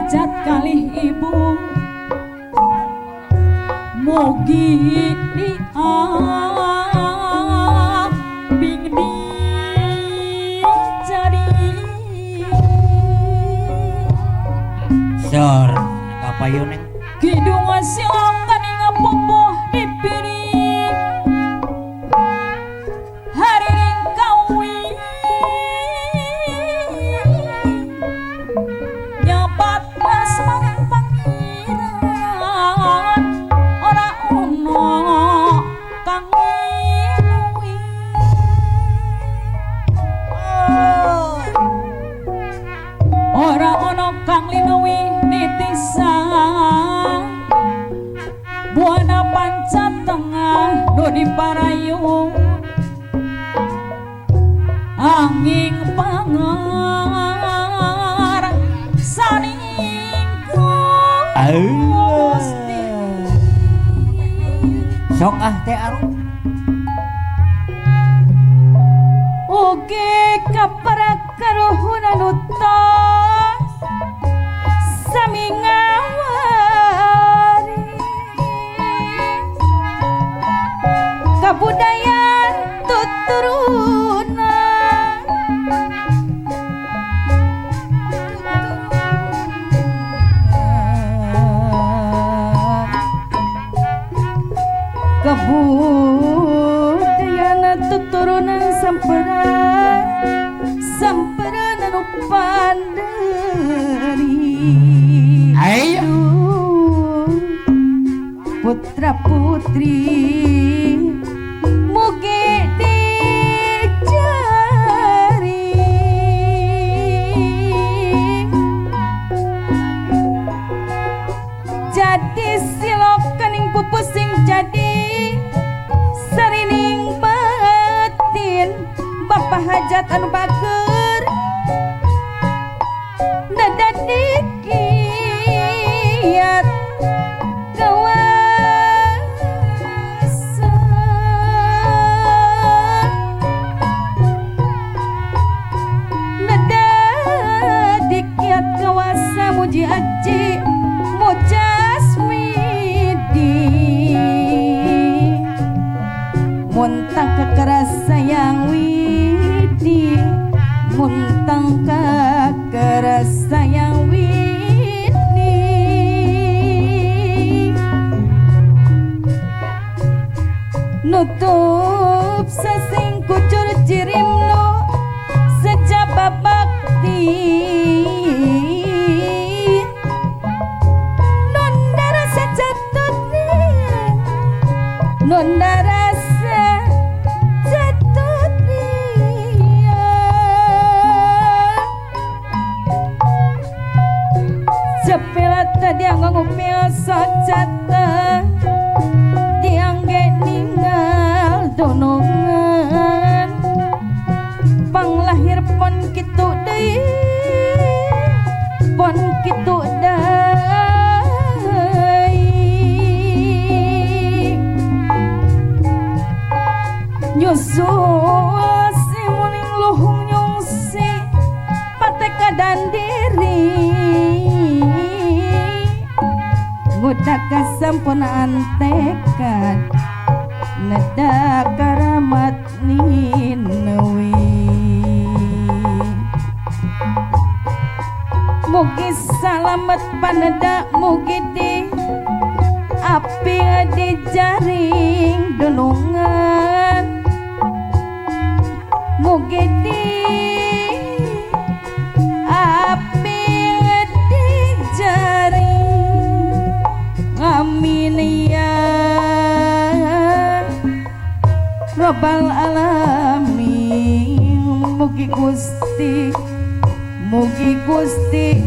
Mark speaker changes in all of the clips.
Speaker 1: hajat kalih ibu mugi diabing dicari
Speaker 2: Sor kapayon neng
Speaker 1: kidung asyong kaning popoh dipiring hari ring kawin nyapat mas mang pangiran ora ono kang ngiluwi ora ono kang linuwi nitisan buana panca tengah do diparayu angin pangar saningku Gusti
Speaker 2: sok teh arum
Speaker 1: ugi kaparakaruhunan utos sami ngawari kabudayan tuturunan kabudayan tuturunan samperan samperan anu panderi
Speaker 2: ayo
Speaker 1: putra putri mugi dicari jadi silokaning pupusing jadi sarining batin bapak hajat anu bager nada dikiat kawasa nada dikiat kawasa muji aji mujasmidi muntang kekerasa yang widi muntang kekerasa yang widi nutup sasing kucur jirimno sejaba bakti nonda rasa jatutnya nonda rasa jatutnya sepilat tadi yang ngupil sojata diangge ninggal donongan panglahir pon kitu deui pon kitu deui nyusul si muning luhung nyungsi pateka dan diri ngudak kasampurnaan tekad neda karamat ninewi mugi salamet paneda mugi di api di jaring dunungan mugi di api di jaring amin ya Rabbal alamin mugi Gusti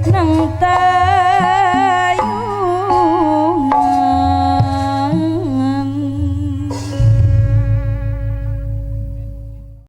Speaker 1: nang